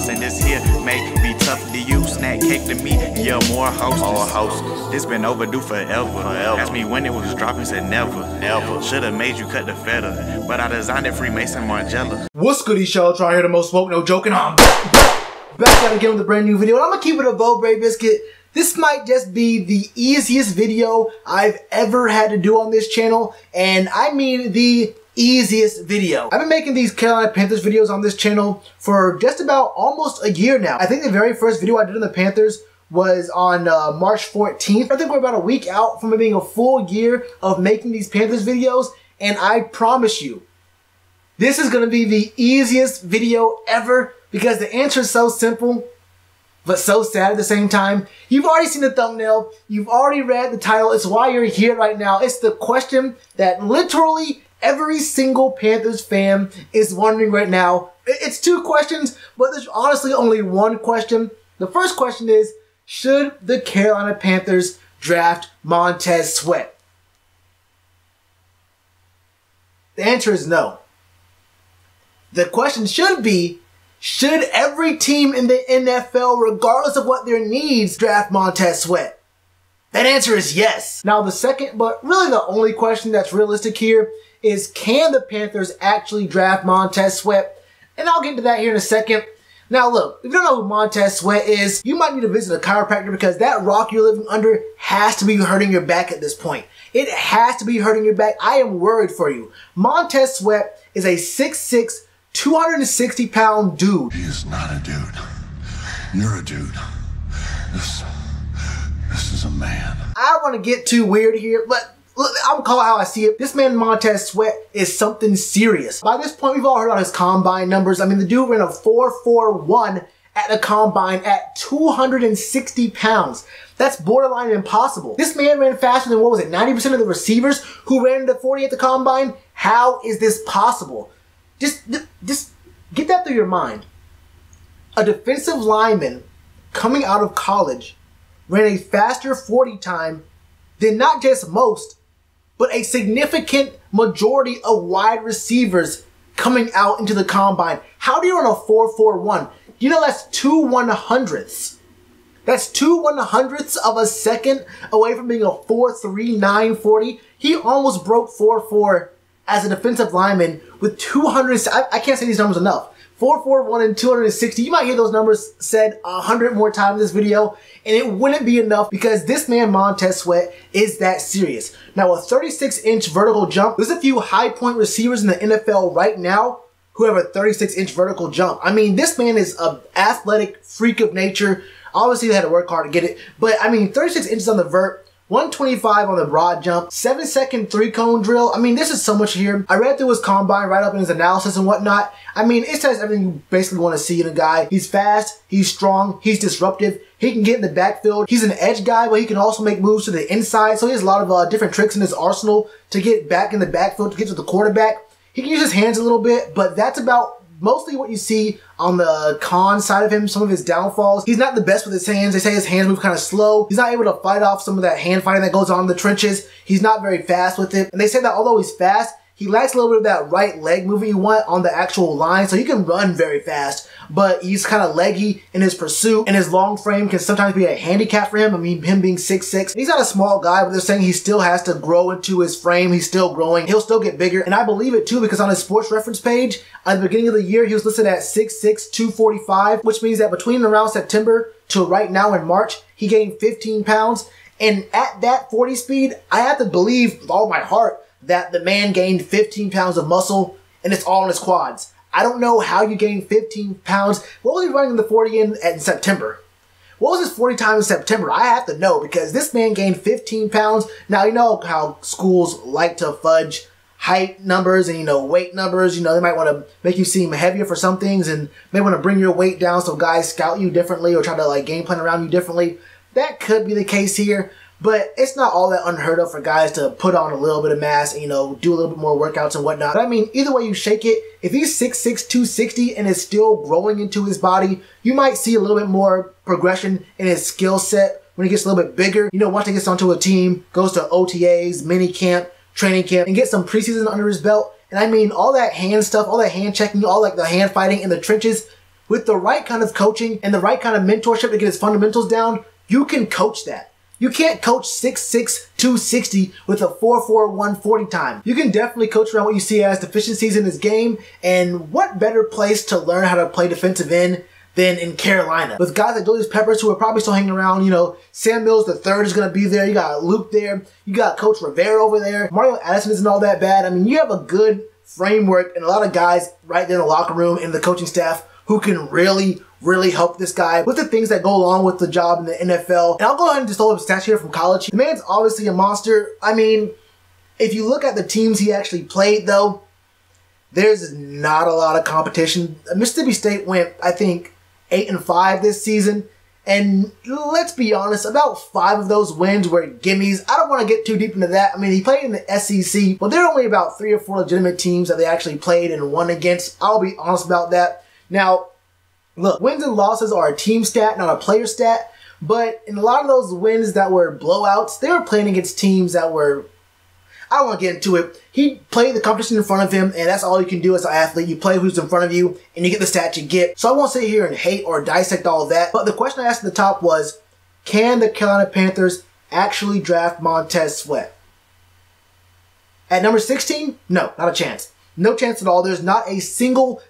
and this here may be tough to you. Snack cake to me, yeah, more hostess. This been overdue forever. Asked me when it was dropping, said never. Should've made you cut the feta, but I designed it Freemason Margiela. What's goody, Shellitronnn here, the most smoke, no joking. I'm back out again with a brand new video, and I'm gonna keep it a bow braid biscuit. This might just be the easiest video I've ever had to do on this channel, and I mean the easiest video. I've been making these Carolina Panthers videos on this channel for just about almost a year now. I think the very first video I did on the Panthers was on March 14th. I think we're about a week out from it being a full year of making these Panthers videos, and I promise you, this is gonna be the easiest video ever because the answer is so simple, but so sad at the same time. You've already seen the thumbnail. You've already read the title. It's why you're here right now. It's the question that literally every single Panthers fan is wondering right now. It's two questions, but there's honestly only one question. The first question is, should the Carolina Panthers draft Montez Sweat? The answer is no. The question should be, should every team in the NFL, regardless of what their needs, draft Montez Sweat? That answer is yes. Now the second, but really the only question that's realistic here is, can the Panthers actually draft Montez Sweat? And I'll get into that here in a second. Now look, if you don't know who Montez Sweat is, you might need to visit a chiropractor because that rock you're living under has to be hurting your back at this point. It has to be hurting your back. I am worried for you. Montez Sweat is a 6'6", 260-pound dude. He is not a dude. You're a dude. This is a man. I don't want to get too weird here, but I'm gonna call it how I see it. This man Montez Sweat is something serious. By this point, we've all heard about his combine numbers. I mean, the dude ran a 4.41 at the combine at 260 pounds. That's borderline impossible. This man ran faster than, what was it, 90% of the receivers who ran the 40 at the combine? How is this possible? Just get that through your mind. A defensive lineman coming out of college ran a faster 40 time than not just most, but a significant majority of wide receivers coming out into the combine. How do you run a 4.41? You know that's 2 100ths. That's 2 100ths of a second away from being a 4.39 40. He almost broke 4.4 as a defensive lineman with 200, I can't say these numbers enough. 4.41 and 260. You might hear those numbers said 100 more times in this video, and it wouldn't be enough because this man Montez Sweat is that serious. Now, a 36-inch vertical jump. There's a few high point receivers in the NFL right now who have a 36-inch vertical jump. I mean, this man is an athletic freak of nature. Obviously, they had to work hard to get it, but I mean, 36 inches on the vert, 125 on the broad jump, 7-second 3-cone drill. I mean, this is so much here. I read through his combine, right up in his analysis and whatnot. I mean, it says everything you basically want to see in a guy. He's fast, he's strong, he's disruptive, he can get in the backfield. He's an edge guy, but he can also make moves to the inside. So he has a lot of different tricks in his arsenal to get back in the backfield, to get to the quarterback. He can use his hands a little bit, but that's about mostly what you see on the con side of him, some of his downfalls. He's not the best with his hands. They say his hands move kind of slow. He's not able to fight off some of that hand fighting that goes on in the trenches. He's not very fast with it. And they say that although he's fast, he lacks a little bit of that right leg movement you want on the actual line. So he can run very fast, but he's kind of leggy in his pursuit, and his long frame can sometimes be a handicap for him. I mean, him being 6'6". He's not a small guy, but they're saying he still has to grow into his frame. He's still growing. He'll still get bigger. And I believe it too, because on his sports reference page, at the beginning of the year, he was listed at 6'6", 245, which means that between around September to right now in March, he gained 15 pounds. And at that 40 speed, I have to believe with all my heart that the man gained 15 pounds of muscle, and it's all in his quads. I don't know how you gain 15 pounds. What was he running in the 40 in September? What was his 40 time in September? I have to know, because this man gained 15 pounds. Now, you know how schools like to fudge height numbers and, you know, weight numbers. You know, they might want to make you seem heavier for some things and may want to bring your weight down so guys scout you differently or try to, like, game plan around you differently. That could be the case here. But it's not all that unheard of for guys to put on a little bit of mass and, you know, do a little bit more workouts and whatnot. But I mean, either way you shake it, if he's 6'6", 260 and is still growing into his body, you might see a little bit more progression in his skill set when he gets a little bit bigger. You know, once he gets onto a team, goes to OTAs, mini camp, training camp, and get some preseason under his belt. And I mean, all that hand stuff, all that hand checking, all like the hand fighting in the trenches, With the right kind of coaching and the right kind of mentorship to get his fundamentals down, you can coach that. You can't coach 6'6", 260 with a 4'4", 140 time. You can definitely coach around what you see as deficiencies in his game, and what better place to learn how to play defensive end than in Carolina. With guys like Julius Peppers who are probably still hanging around, you know, Sam Mills III is going to be there, you got Luke there, you got Coach Rivera over there, Mario Addison isn't all that bad. I mean, you have a good framework and a lot of guys right there in the locker room and the coaching staff who can really help this guy with the things that go along with the job in the NFL. And I'll go ahead and just throw up a stat here from college. The man's obviously a monster. I mean, if you look at the teams he actually played, though, there's not a lot of competition. Mississippi State went, I think, 8-5 this season. And let's be honest, about 5 of those wins were gimmies. I don't want to get too deep into that. I mean, he played in the SEC, but there are only about 3 or 4 legitimate teams that they actually played and won against. I'll be honest about that. Now, look, wins and losses are a team stat, not a player stat. But in a lot of those wins that were blowouts, they were playing against teams that were, I don't want to get into it. He played the competition in front of him, and that's all you can do as an athlete. You play who's in front of you, and you get the stats you get. So I won't sit here and hate or dissect all of that. But the question I asked at the top was, can the Carolina Panthers actually draft Montez Sweat? At number 16? No, not a chance. No chance at all. There's not a single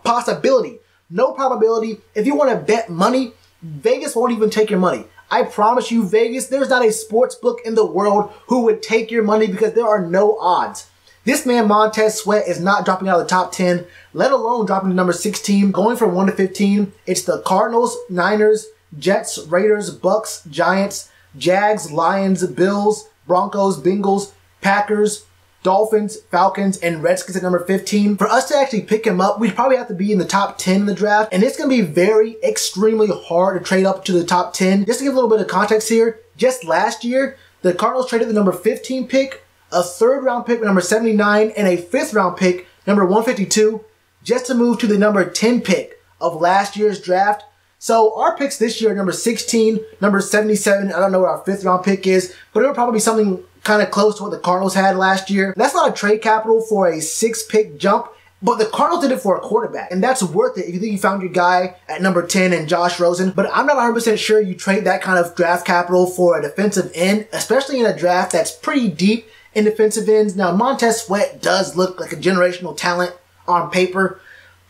possibility. No probability. If you want to bet money, Vegas won't even take your money. I promise you, Vegas, there's not a sports book in the world who would take your money because there are no odds. This man, Montez Sweat, is not dropping out of the top 10, let alone dropping to number 16. Going from 1 to 15, it's the Cardinals, Niners, Jets, Raiders, Bucks, Giants, Jags, Lions, Bills, Broncos, Bengals, Packers, Dolphins, Falcons, and Redskins at number 15. For us to actually pick him up, we'd probably have to be in the top 10 in the draft, and it's going to be extremely hard to trade up to the top 10. Just to give a little bit of context here, just last year, the Cardinals traded the number 15 pick, a 3rd round pick, number 79, and a 5th round pick, number 152, just to move to the number 10 pick of last year's draft. So our picks this year are number 16, number 77, I don't know what our 5th round pick is, but it would probably be something kind of close to what the Cardinals had last year. That's not a trade capital for a 6-pick jump, but the Cardinals did it for a quarterback, and that's worth it if you think you found your guy at number 10 and Josh Rosen. But I'm not 100% sure you trade that kind of draft capital for a defensive end, especially in a draft that's pretty deep in defensive ends. Now, Montez Sweat does look like a generational talent on paper,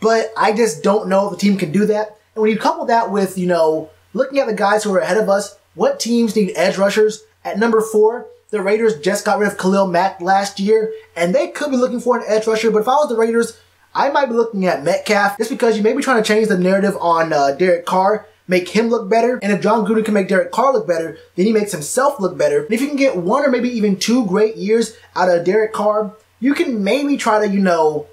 but I just don't know if the team can do that. And when you couple that with, you know, looking at the guys who are ahead of us, what teams need edge rushers? At number 4, the Raiders just got rid of Khalil Mack last year, and they could be looking for an edge rusher, but if I was the Raiders, I might be looking at Metcalf, just because you may be trying to change the narrative on Derek Carr, make him look better, and if John Gruden can make Derek Carr look better, then he makes himself look better. And if you can get 1 or maybe even 2 great years out of Derek Carr, you can maybe try to, you know,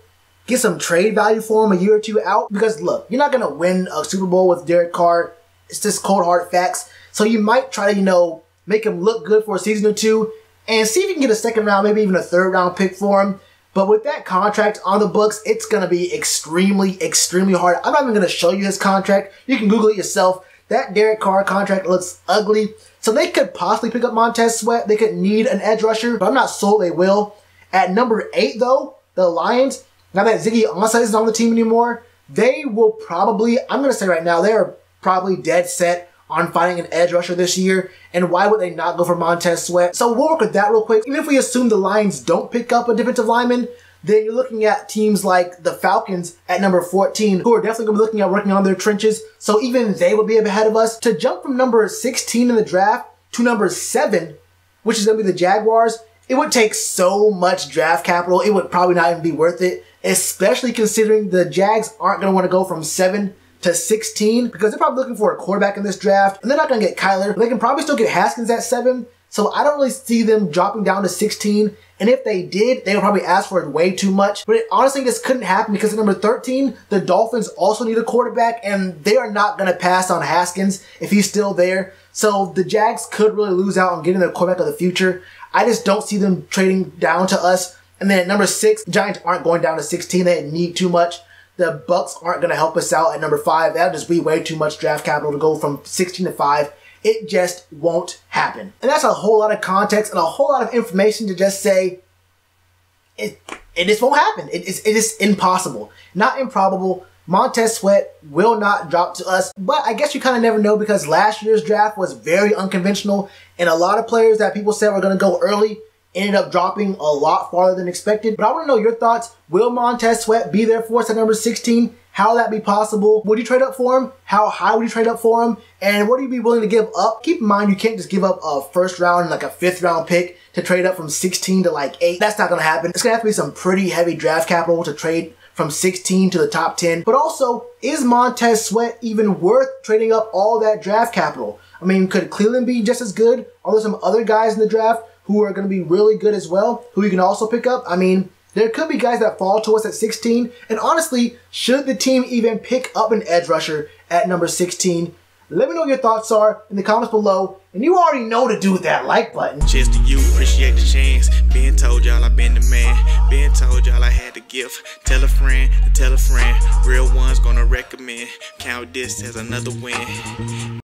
get some trade value for him a year or 2 out, because look, you're not going to win a Super Bowl with Derek Carr. It's just cold hard facts. So you might try to, you know, make him look good for a season or 2, and see if you can get a 2nd round, maybe even a 3rd round pick for him. But with that contract on the books, it's going to be extremely hard. I'm not even going to show you his contract. You can Google it yourself. That Derek Carr contract looks ugly. So they could possibly pick up Montez Sweat. They could need an edge rusher, but I'm not sold they will. At number 8, though, the Lions, now that Ziggy Ansah isn't on the team anymore, they will probably, I'm going to say right now, they're probably dead set on finding an edge rusher this year, and why would they not go for Montez Sweat? So we'll work with that real quick. Even if we assume the Lions don't pick up a defensive lineman, then you're looking at teams like the Falcons at number 14, who are definitely going to be looking at working on their trenches, so even they will be ahead of us. To jump from number 16 in the draft to number 7, which is going to be the Jaguars, it would take so much draft capital, it would probably not even be worth it, especially considering the Jags aren't going to want to go from 7 to 16, because they're probably looking for a quarterback in this draft, and they're not going to get Kyler. They can probably still get Haskins at 7, so I don't really see them dropping down to 16, and if they did, they would probably ask for it way too much. But it honestly just couldn't happen, because at number 13, the Dolphins also need a quarterback, and they are not going to pass on Haskins if he's still there. So the Jags could really lose out on getting their quarterback of the future. I just don't see them trading down to us. And then at number 6, the Giants aren't going down to 16. They need too much. The Bucks aren't going to help us out at number 5. That'll just be way too much draft capital to go from 16 to 5. It just won't happen. And that's a whole lot of context and a whole lot of information to just say it just won't happen. It is impossible. Not improbable, Montez Sweat will not drop to us. But I guess you kind of never know, because last year's draft was very unconventional, and a lot of players that people said were going to go early ended up dropping a lot farther than expected. But I want to know your thoughts. Will Montez Sweat be there for us at number 16? How will that be possible? Would you trade up for him? How high would you trade up for him? And what would you be willing to give up? Keep in mind, you can't just give up a first round, like a 5th round pick to trade up from 16 to like 8. That's not going to happen. It's going to have to be some pretty heavy draft capital to trade from 16 to the top 10. But also, is Montez Sweat even worth trading up all that draft capital? I mean, could Cleveland be just as good? Are there some other guys in the draft who are going to be really good as well, who you can also pick up? I mean, there could be guys that fall to us at 16. And honestly, should the team even pick up an edge rusher at number 16? Let me know what your thoughts are in the comments below. And you already know to do with that like button. Cheers to you, appreciate the chance. Been told y'all I been the man. Been told y'all I had the gift. Tell a friend to tell a friend. Real ones gonna recommend. Count this as another win.